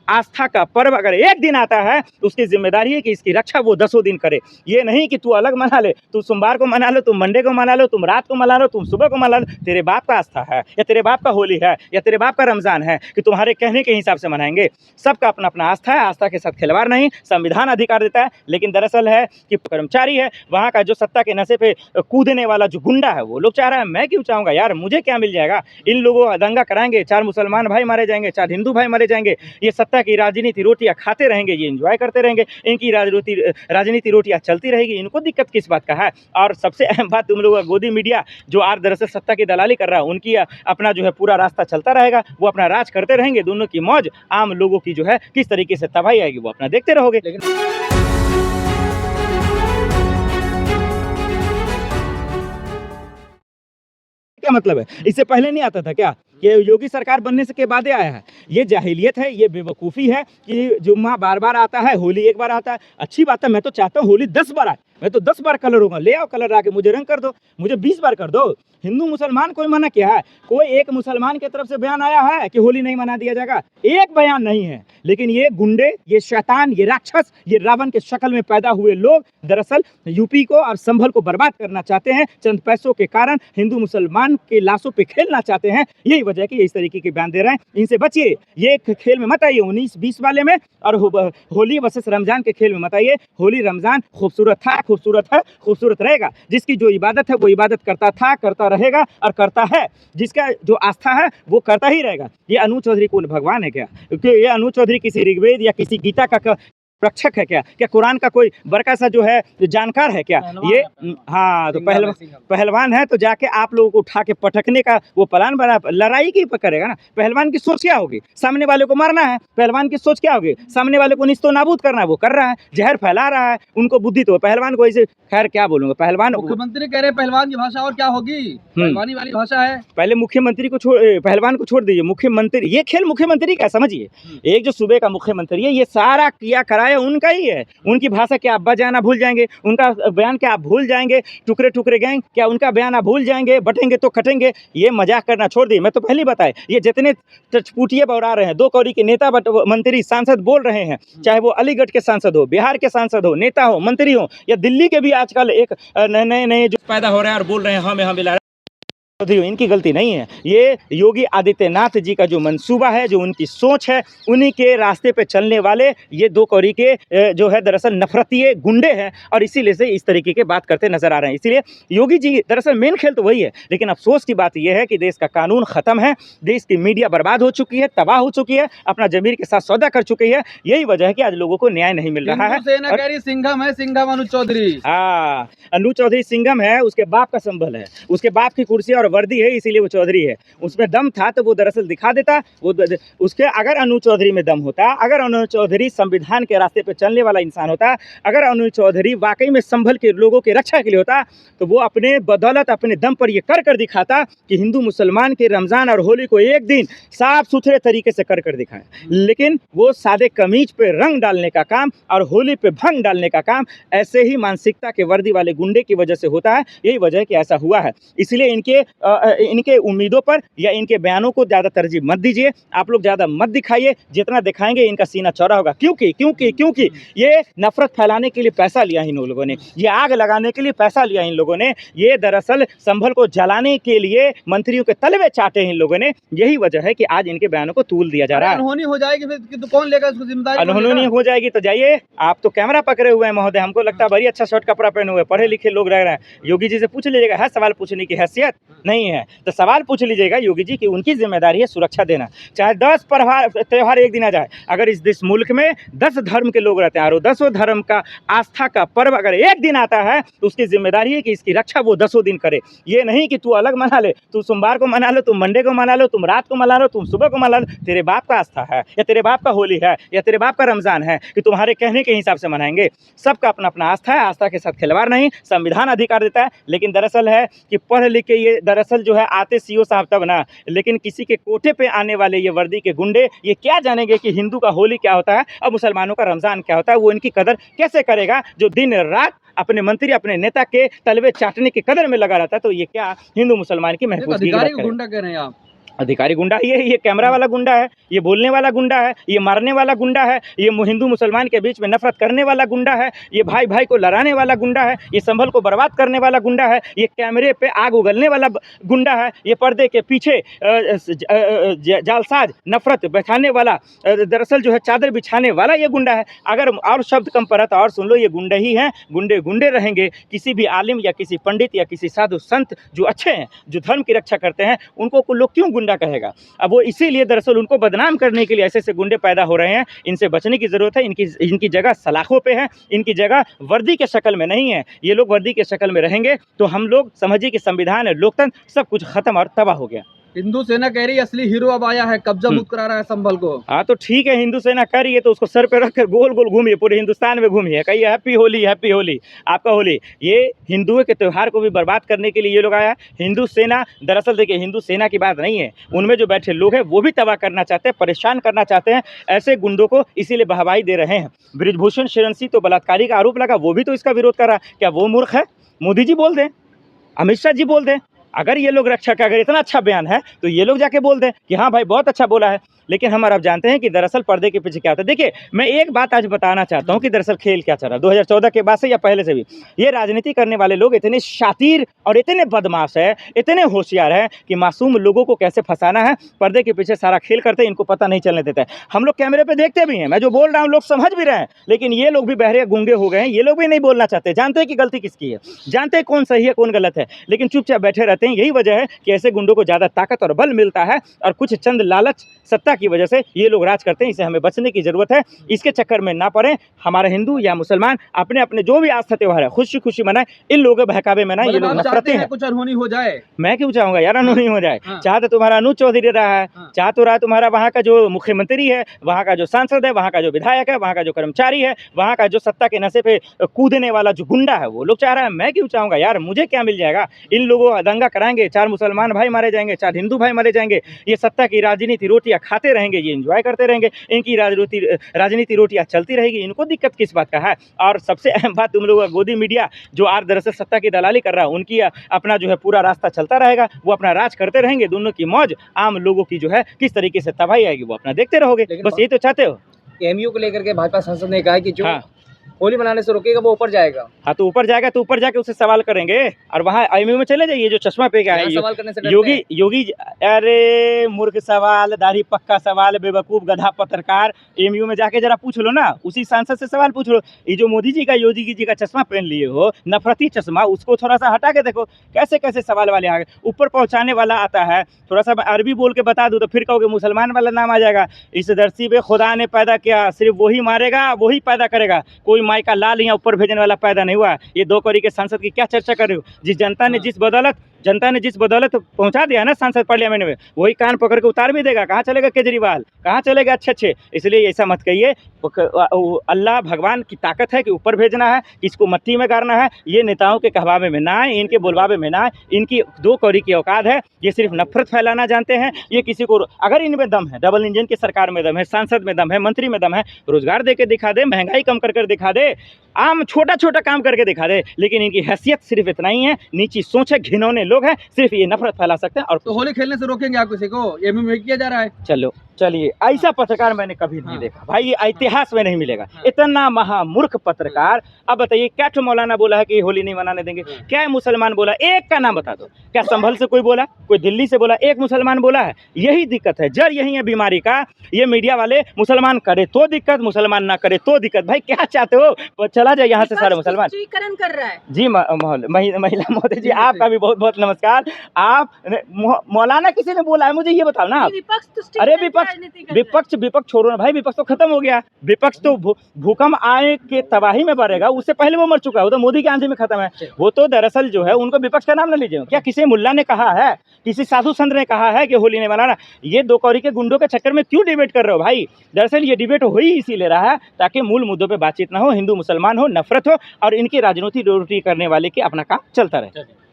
आस्था का पर्व अगर एक दिन आता है तो उसकी जिम्मेदारी है कि इसकी रक्षा वो 10 दिन करे। ये नहीं कि तू अलग मना ले, तू सोमवार को मना लो, तुम मंडे को मना लो, तुम रात को मना लो, तुम सुबह को मना लो। तेरे बाप का आस्था है या तेरे बाप का होली है या तेरे बाप का रमजान है कि तुम्हारे कहने के हिसाब से मनाएंगे। सबका अपना अपना आस्था है, आस्था के साथ खिलवाड़ नहीं। संविधान अधिकार देता है, लेकिन दरअसल है कि कर्मचारी है वहाँ का जो सत्ता के नशे पे कूदने वाला जो गुंडा है वो लोग चाह रहा है। मैं क्यों चाहूँगा यार, मुझे क्या मिल जाएगा? इन लोगों दंगा कराएंगे, 4 मुसलमान भाई मारे जाएंगे, 4 हिंदू भाई मारे जाएंगे, ये सत्ता की राजनीति रोटियां खाते रहेंगे, ये एंजॉय करते रहेंगे, इनकी राजनीति रोटियां चलती रहेगी। इनको दिक्कत किस बात का है? और सबसे अहम बात, तुम लोगों का गोदी मीडिया जो आज दरअसल सत्ता की दलाली कर रहा है, उनकी अपना जो है पूरा रास्ता चलता रहेगा, वो अपना राज करते रहेंगे। दोनों की मौज, आम लोगों की जो है किस तरीके से तबाही आएगी वो अपना देखते रहोगे। क्या मतलब है? इससे पहले नहीं आता था क्या? ये योगी सरकार बनने से के बाद आया है। ये जाहिलियत है, ये बेवकूफ़ी है कि जुम्मा बार-बार आता है, होली एक बार आता है। अच्छी बात है, मैं तो चाहता हूँ होली 10 बार आए। मैं तो 10 बार कलर होगा, ले आओ कलर आके, मुझे रंग कर दो, मुझे 20 बार कर दो। हिंदू मुसलमान कोई मना किया है? कोई एक मुसलमान की तरफ से बयान आया है कि होली नहीं मना दिया जाएगा? एक बयान नहीं है। लेकिन ये गुंडे, ये शैतान, ये राक्षस, ये रावण के शक्ल में पैदा हुए लोग दरअसल यूपी को और संभल को बर्बाद करना चाहते हैं। चंद पैसों के कारण हिंदू मुसलमान के लाशों पे खेलना चाहते हैं। यही वजह है कि इस तरीके के बयान दे रहे हैं। इनसे बचिए, ये खेल में मत आइए 19-20 वाले में, और होली वर्सेस रमजान के खेल में मत आइए। होली रमजान खूबसूरत था, खूबसूरत है, खूबसूरत रहेगा। जिसकी जो इबादत है वो इबादत करता था, करता रहेगा और करता है। जिसका जो आस्था है वो करता ही रहेगा। ये अनु चौधरी कौन भगवान है क्या? क्योंकि ये अनु चौधरी किसी ऋग्वेद या किसी गीता का रक्षक है क्या? क्या कुरान का कोई बड़का सा जो है जानकार है क्या? ये हाँ, तो पहलवान है, तो जाके आप लोगों को उठा के पटकने का वो प्लान बना, लड़ाई की करेगा ना। पहलवान की सोच क्या होगी? सामने वाले को मारना है। पहलवान की सोच क्या होगी? सामने वाले को निस्तो नाबूद करना है। वो कर रहा है, जहर फैला रहा है। उनको बुद्धि तो पहलवान को ऐसे, खैर क्या बोलूंगा, पहलवान मुख्यमंत्री कह रहे पहलवान की भाषा और क्या होगी? पहलवानी वाली भाषा है। पहले मुख्यमंत्री को छोड़, पहलवान को छोड़ दीजिए। मुख्यमंत्री, ये खेल मुख्यमंत्री का समझिए। एक जो सूबे का मुख्यमंत्री है, ये सारा किया कराया उनका ही है। उनकी भाषा क्या अब्बा जाना भूल जाएंगे? उनका बयान क्या आप भूल जाएंगे? टुकड़े टुकड़े गैंग क्या उनका बयान आप भूल जाएंगे? बटेंगे तो कटेंगे। ये मजाक करना छोड़ दिए। मैं तो पहले बताए, ये जितने चटपुटिये बौरा रहे हैं, 2 कौड़ी के नेता मंत्री सांसद बोल रहे हैं, चाहे वो अलीगढ़ के सांसद हो, बिहार के सांसद हो, नेता हो, मंत्री हो, या दिल्ली के भी आजकल एक नए जो पैदा हो रहे हैं और बोल रहे हैं हमें मिला, इनकी गलती नहीं है। ये योगी आदित्यनाथ जी का जो मंसूबा है, जो उनकी सोच है, उन्हीं के रास्ते पे चलने वाले ये 2 कौड़ी के जो है दरअसल नफरतिये गुंडे हैं, और इसीलिए से इस तरीके के बात करते नजर आ रहे हैं। इसीलिए योगी जी दरअसल मेन खेल तो वही है। लेकिन अफसोस की बात यह है कि देश का कानून खत्म है, देश की मीडिया बर्बाद हो चुकी है, तबाह हो चुकी है, अपना जमीर के साथ सौदा कर चुकी है। यही वजह है कि आज लोगों को न्याय नहीं मिल रहा है। सिंघम है, सिंघम अनु चौधरी। हाँ, अनु चौधरी सिंघम है, उसके बाप का संबल है, उसके बाप की कुर्सी और वर्दी है, इसीलिए वो चौधरी है। उसमें दम था तो वो दरअसल दिखा देता। वो उसके अगर अनु चौधरी में दम होता, अगर अनु चौधरी संविधान के रास्ते पे चलने वाला इंसान होता, अगर अनु चौधरी वाकई में संभल के लोगों के रक्षा के लिए होता, तो वो अपने बदौलत, अपने दम पर ये कर दिखाता कि हिंदू मुसलमान के रमजान और होली को एक दिन साफ सुथरे तरीके से कर दिखाएं। लेकिन वो सादे कमीज पे रंग डालने का काम और होली पे भंग डालने का काम ऐसे ही मानसिकता के वर्दी वाले गुंडे की वजह से होता है। यही वजह है कि ऐसा हुआ है। इसलिए इनके उम्मीदों पर या इनके बयानों को ज़्यादा तरजीह मत दीजिए। आप लोग ज़्यादा मत दिखाइए, जितना दिखाएंगे इनका सीना चौड़ा होगा। क्योंकि ये नफरत फैलाने के लिए पैसा लिया इन लोगों ने, ये आग लगाने के लिए पैसा लिया इन लोगों ने, ये दरअसल संभल को जलाने के लिए मंत्रियों के तलवे चाटे इन लोगों ने। यही वजह है कि आज इनके बयानों को तूल दिया जा रहा है। अनहोनी हो जाएगी फिर तो कौन लेगा इसको जिम्मेदारी? अनहोनी हो जाएगी तो जाइए, आप तो कैमरा पकड़े हुए हैं महोदय, हमको लगता है बड़ी अच्छा शर्ट कपड़ा पहने हुए, पढ़े लिखे लोग रह रहे हैं। योगी जी से पूछ लीजिएगा, है सवाल पूछने की हैसियत? नहीं है। तो सवाल पूछ लीजिएगा योगी जी की उनकी जिम्मेदारी है सुरक्षा देना। चाहे 10 त्यौहार एक दिन आ जाए, अगर इस मुल्क में 10 धर्म के लोग रहते हैं और 10 धर्म का आस्था का पर्व अगर एक दिन आता है तो उसकी जिम्मेदारी है कि इसकी रक्षा वो 10 दिन करे। ये नहीं कि तू अलग मना ले, तू सोमवार को मना लो, तुम मंडे को मना लो, तुम रात को मना लो, तुम सुबह को मना लो। तेरे बाप का आस्था है या तेरे बाप का होली है या तेरे बाप का रमजान है कि तुम्हारे कहने के हिसाब से मनाएंगे। सबका अपना अपना आस्था है, आस्था के साथ खिलवाड़ नहीं। संविधान अधिकार देता है, लेकिन दरअसल है कि पढ़ लिख के ये दरअसल जो है आते सीओ साहब तब ना, लेकिन किसी के कोठे पे आने वाले ये वर्दी के गुंडे ये क्या जानेंगे कि हिंदू का होली क्या होता है और मुसलमानों का रमजान क्या होता है? वो इनकी कदर कैसे करेगा जो दिन रात अपने मंत्री, अपने नेता के तलवे चाटने की कदर में लगा रहता है? तो ये क्या हिंदू मुसलमान की महफूजगी? गुंडा कह रहे हैं आप? अधिकारी गुंडा ही है, ये कैमरा वाला गुंडा है, ये बोलने वाला गुंडा है, ये मारने वाला गुंडा है, ये हिंदू मुसलमान के बीच में नफरत करने वाला गुंडा है, ये भाई भाई को लड़ाने वाला गुंडा है, ये संभल को बर्बाद करने वाला गुंडा है, ये कैमरे पे आग उगलने वाला गुंडा है, ये पर्दे के पीछे जालसाज नफरत बिछाने वाला, दरअसल जो है चादर बिछाने वाला ये गुंडा है। अगर और शब्द कम पड़ा तो और सुन लो, ये गुंडे ही हैं, गुंडे गुंडे रहेंगे। किसी भी आलिम या किसी पंडित या किसी साधु संत जो अच्छे हैं, जो धर्म की रक्षा करते हैं, उनको लोग क्यों गुंडा कहेगा? अब वो इसीलिए दरअसल उनको बदनाम करने के लिए ऐसे ऐसे गुंडे पैदा हो रहे हैं। इनसे बचने की ज़रूरत है। इनकी जगह सलाखों पे है, इनकी जगह वर्दी के शक्ल में नहीं है। ये लोग वर्दी के शक्ल में रहेंगे तो हम लोग समझिए कि संविधान, लोकतंत्र सब कुछ खत्म और तबाह हो गया। हिंदू सेना कह रही है असली हीरो अब आया है, कब्जा मुक्त करा रहा है संभल को। हाँ तो ठीक है, हिंदू सेना कर रही है तो उसको सर पे रखकर गोल गोल घूमिए, पूरे हिंदुस्तान में घूमिए, कहिए हैप्पी होली, हैप्पी होली, आपका होली। ये हिंदुओं के त्यौहार को भी बर्बाद करने के लिए ये लोग आया। हिंदू सेना दरअसल देखिए, हिंदू सेना की बात नहीं है, उनमें जो बैठे लोग हैं वो भी तबाह करना चाहते हैं, परेशान करना चाहते हैं ऐसे गुंडों को, इसीलिए बहवाई दे रहे हैं। बृजभूषण शरण सिंह तो बलात्कारी का आरोप लगा, वो भी तो इसका विरोध कर रहा। क्या वो मूर्ख है? मोदी जी बोल दें, अमित शाह जी बोल दें, अगर ये लोग रक्षा का अगर इतना अच्छा बयान है तो ये लोग जाके बोल दें कि हाँ भाई बहुत अच्छा बोला है। लेकिन हम अब जानते हैं कि दरअसल पर्दे के पीछे क्या होता है। देखिए, मैं एक बात आज बताना चाहता हूँ कि दरअसल खेल क्या चल रहा है 2014 के बाद से या पहले से भी। ये राजनीति करने वाले लोग इतने शातिर और इतने बदमाश है, इतने होशियार है कि मासूम लोगों को कैसे फंसाना है, पर्दे के पीछे सारा खेल करते हैं, इनको पता नहीं चलने देता है। हम लोग कैमरे पे देखते भी हैं, मैं जो बोल रहा हूँ लोग समझ भी रहे हैं, लेकिन ये लोग भी बहरे गूंगे हो गए हैं। ये लोग भी नहीं बोलना चाहते, जानते हैं कि गलती किसकी है, जानते हैं कौन सही है कौन गलत है, लेकिन चुपचाप बैठे रहते हैं। यही वजह है कि ऐसे गुंडों को ज़्यादा ताकत और बल मिलता है और कुछ चंद लालच सत्ता की वजह से ये लोग राज करते हैं। इसे हमें बचने की जरूरत है, इसके चक्कर में ना पड़े। हमारे हिंदू या मुसलमान अपने अपने जो भी आस्था त्योहार है खुशी खुशी मनाए, इन लोगों के बहकावे में ना ये लोग नफरतें हैं। कुछ अनहोनी हो जाए, मैं क्यों चाहूंगा यार अनहोनी हो जाए? चाह तो तुम्हारा अनुज चौधरी रहा है, चाह तो रहा तुम्हारा वहाँ का जो मुख्यमंत्री है, वहाँ का जो सांसद है, वहाँ का जो विधायक है, वहाँ का जो कर्मचारी है, वहाँ का जो सत्ता के नशे पे कूदने वाला जो गुंडा है, वो लोग चाह रहा है। मैं क्यों चाहूंगा यार? मुझे क्या मिल जाएगा? इन लोगों दंगा कराएंगे, 4 मुसलमान भाई मारे जाएंगे, 4 हिंदू भाई मारे जाएंगे, ये सत्ता की राजनीति रोटियां खाते रहेंगे, ये एंजॉय करते रहेंगे, इनकी राजनीति रोटियां चलती रहेगी। इनको दिक्कत किस बात का है? और सबसे अहम बात, तुम लोग गोदी मीडिया जो आज दरअसल सत्ता की दलाली कर रहा है, उनकी अपना जो है पूरा रास्ता चलता रहेगा, वो अपना राज करते रहेंगे। दोनों की मौज, आम लोगों की जो है किस तरीके से तबाही आएगी वो अपना देखते रहोगे। बस यही तो चाहते हो। एमयू को लेकर के भाजपा सांसद ने कहा है कि जो होली मनाने से रोकेगा वो ऊपर जाएगा। हाँ तो ऊपर जाएगा तो ऊपर जाके उससे सवाल करेंगे, और वहाँ एमयू में चले जाइए, जो चश्मा पे क्या है सवाल करने से योगी अरे मूर्ख सवाल, दाढ़ी पक्का सवाल, बेवकूफ गधा पत्रकार, एमयू में जाके जरा पूछ लो ना, उसी सांसद से सवाल पूछ लो। ये जो मोदी जी का, योगी जी का चश्मा पहन लिए हो, नफरती चश्मा, उसको थोड़ा सा हटा के देखो, कैसे कैसे सवाल वाले आ गए। ऊपर पहुँचाने वाला आता है, थोड़ा सा अरबी बोल के बता दूँ तो फिर कहोगे मुसलमान वाला नाम आ जाएगा। इस धरती पे खुदा ने पैदा किया, सिर्फ वही मारेगा, वही पैदा करेगा, कोई माई का लाल यहाँ ऊपर भेजने वाला पैदा नहीं हुआ। ये 2 कौड़ी के सांसद की क्या चर्चा कर रहे हो? जनता ने जिस बदौलत पहुंचा दिया ना सांसद पार्लियामेंट में, वही कान पकड़ के उतार भी देगा। कहाँ चलेगा केजरीवाल, कहाँ चलेगा अच्छे? इसलिए ऐसा मत कहिए। अल्लाह भगवान की ताकत है कि ऊपर भेजना है, किसको मट्टी में गाड़ना है, ये नेताओं के कहवावे में ना आए, इनके बोलवावे में ना आए। इनकी 2 कौड़ी की औकात है, ये सिर्फ नफरत फैलाना जानते हैं। ये किसी को, अगर इनमें दम है, डबल इंजन की सरकार में दम है, सांसद में दम है, मंत्री में दम है, रोजगार दे के दिखा दे, महंगाई कम कर दिखा दे, आम छोटा छोटा काम करके दिखा दे। लेकिन इनकी हैसियत सिर्फ इतना ही है, नीची सोच है, घिनौने लोग हैं, सिर्फ ये नफरत फैला सकते हैं। और तो होली खेलने से रोकेंगे आप किसी को? ये में किया जा रहा है। चलिए ऐसा पत्रकार मैंने कभी नहीं देखा भाई, ये इतिहास में नहीं मिलेगा। इतना महामूर्ख पत्रकार। अब बताइए, क्या तो मौलाना बोला है कि होली नहीं मनाने देंगे? क्या मुसलमान बोला? एक का नाम बता दो। क्या संभल से कोई बोला? कोई दिल्ली से बोला? एक मुसलमान बोला है? यही दिक्कत है, जड़ यही है बीमारी का। ये मीडिया वाले मुसलमान करे तो दिक्कत, मुसलमान ना करे तो दिक्कत। भाई क्या चाहते हो? चला जाए यहाँ से सारे मुसलमान कर रहा है जी। महिला महोदय जी, आपका भी बहुत बहुत नमस्कार। आप मौलाना किसी ने बोला है मुझे ये बताओ ना। अरे विपक्ष छोड़ो ना भाई, विपक्ष तो खत्म हो गया। विपक्ष तो भूकंप आए के तबाही में बढ़ेगा, उससे पहले वो मर चुका है, वो तो मोदी के आंधी में खत्म है। वो तो दरअसल जो है, उनको विपक्ष का नाम ना लीजिए। क्या किसी मुल्ला ने कहा है, किसी साधु संत ने कहा है कि होली नहीं मनाना? ये 2 कौड़ी के गुंडों के चक्कर में क्यों डिबेट कर रहे हो भाई? दरअसल ये डिबेट हो ही इसीलिए रहा है ताकि मूल मुद्दों पे बातचीत ना हो, हिंदू मुसलमान हो, नफरत हो, और इनकी राजनीति रोटी करने वाले के अपना काम चलता रहे।